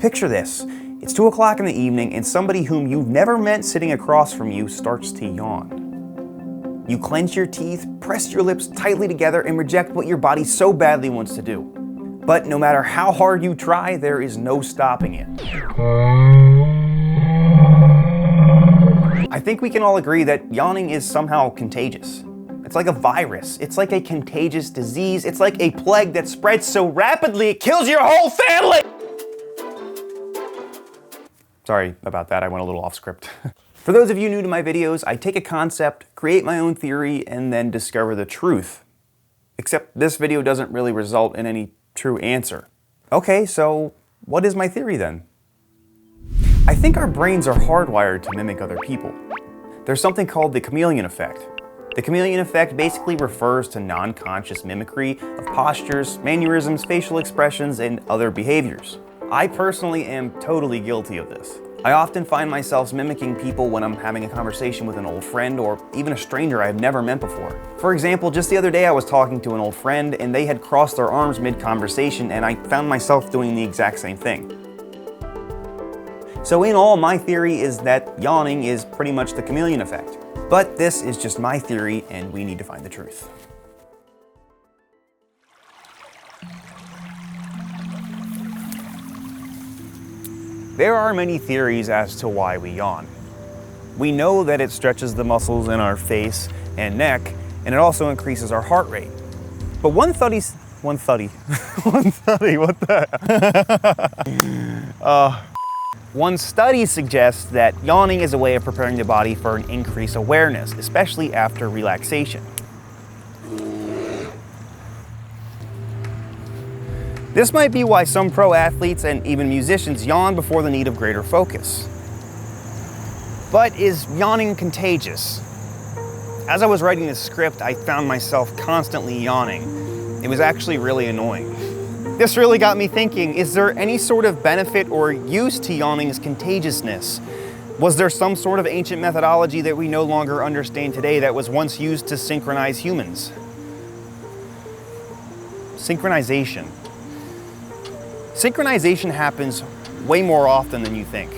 Picture this. It's 2 o'clock in the evening and somebody whom you've never met sitting across from you starts to yawn. You clench your teeth, press your lips tightly together, and reject what your body so badly wants to do. But no matter how hard you try, there is no stopping it. I think we can all agree that yawning is somehow contagious. It's like a virus. It's like a contagious disease. It's like a plague that spreads so rapidly it kills your whole family! Sorry about that, I went a little off script. For those of you new to my videos, I take a concept, create my own theory, and then discover the truth. Except this video doesn't really result in any true answer. Okay, so what is my theory then? I think our brains are hardwired to mimic other people. There's something called the chameleon effect. The chameleon effect basically refers to non-conscious mimicry of postures, mannerisms, facial expressions, and other behaviors. I personally am totally guilty of this. I often find myself mimicking people when I'm having a conversation with an old friend or even a stranger I've never met before. For example, just the other day I was talking to an old friend and they had crossed their arms mid-conversation and I found myself doing the exact same thing. So in all, my theory is that yawning is pretty much the chameleon effect. But this is just my theory and we need to find the truth. There are many theories as to why we yawn. We know that it stretches the muscles in our face and neck, and it also increases our heart rate. But one study, what the? One study suggests that yawning is a way of preparing the body for an increased awareness, especially after relaxation. This might be why some pro athletes and even musicians yawn before the need of greater focus. But is yawning contagious? As I was writing this script, I found myself constantly yawning. It was actually really annoying. This really got me thinking, is there any sort of benefit or use to yawning's contagiousness? Was there some sort of ancient methodology that we no longer understand today that was once used to synchronize humans? Synchronization. Synchronization happens way more often than you think.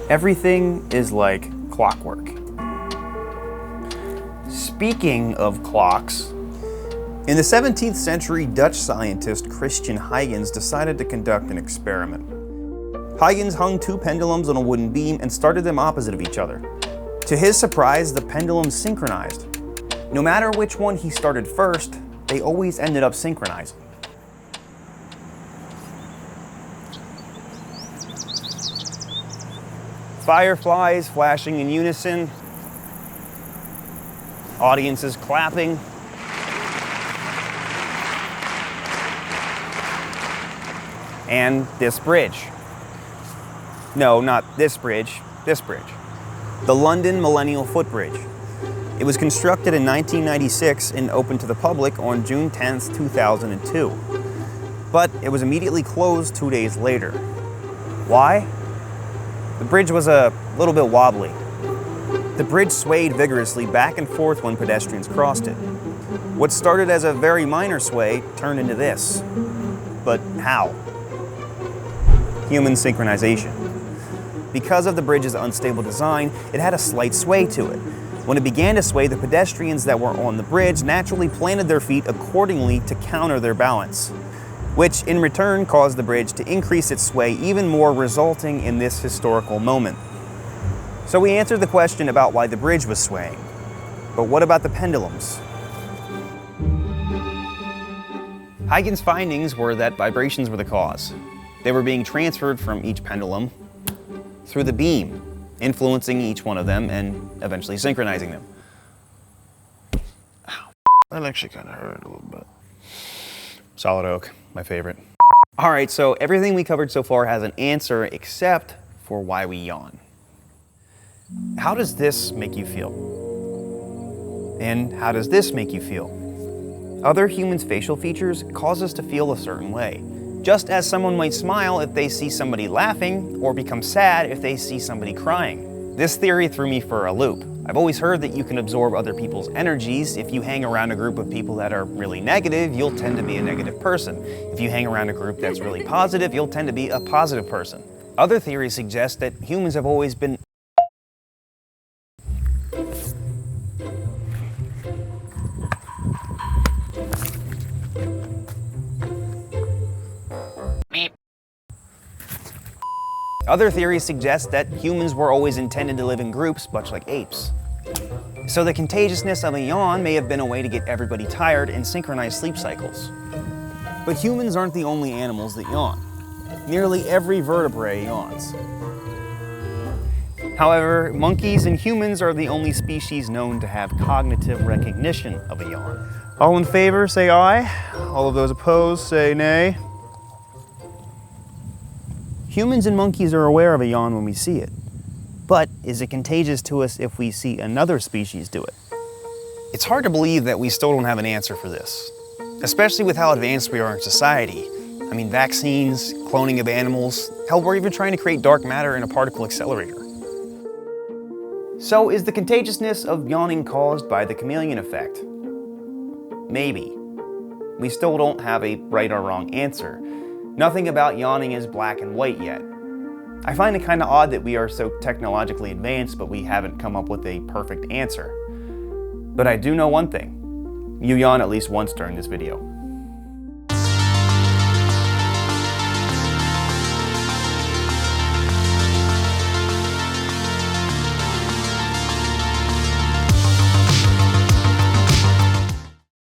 Everything is like clockwork. Speaking of clocks, in the 17th century, Dutch scientist Christian Huygens decided to conduct an experiment. Huygens hung 2 pendulums on a wooden beam and started them opposite of each other. To his surprise, the pendulums synchronized. No matter which one he started first, they always ended up synchronizing. Fireflies flashing in unison, audiences clapping. And this bridge. No, not this bridge, this bridge. The London Millennial Footbridge. It was constructed in 1996 and opened to the public on June 10th, 2002. But it was immediately closed 2 days later. Why? The bridge was a little bit wobbly. The bridge swayed vigorously back and forth when pedestrians crossed it. What started as a very minor sway turned into this. But how? Human synchronization. Because of the bridge's unstable design, it had a slight sway to it. When it began to sway, the pedestrians that were on the bridge naturally planted their feet accordingly to counter their balance, which in return caused the bridge to increase its sway even more, resulting in this historical moment. So we answered the question about why the bridge was swaying. But what about the pendulums? Huygens' findings were that vibrations were the cause. They were being transferred from each pendulum through the beam, influencing each one of them and eventually synchronizing them. Ow, that actually kind of hurt a little bit. Solid oak, my favorite. All right, so everything we covered so far has an answer except for why we yawn. How does this make you feel? And how does this make you feel? Other humans' facial features cause us to feel a certain way. Just as someone might smile if they see somebody laughing, or become sad if they see somebody crying. This theory threw me for a loop. I've always heard that you can absorb other people's energies. If you hang around a group of people that are really negative, you'll tend to be a negative person. If you hang around a group that's really positive, you'll tend to be a positive person. Other theories suggest that humans have always been Other theories suggest that humans were always intended to live in groups, much like apes. So the contagiousness of a yawn may have been a way to get everybody tired and synchronize sleep cycles. But humans aren't the only animals that yawn. Nearly every vertebrate yawns. However, monkeys and humans are the only species known to have cognitive recognition of a yawn. All in favor, say aye. All of those opposed, say nay. Humans and monkeys are aware of a yawn when we see it. But is it contagious to us if we see another species do it? It's hard to believe that we still don't have an answer for this, especially with how advanced we are in society. I mean, vaccines, cloning of animals, hell, we're even trying to create dark matter in a particle accelerator. So is the contagiousness of yawning caused by the chameleon effect? Maybe. We still don't have a right or wrong answer. Nothing about yawning is black and white yet. I find it kind of odd that we are so technologically advanced, but we haven't come up with a perfect answer. But I do know one thing. You yawn at least once during this video.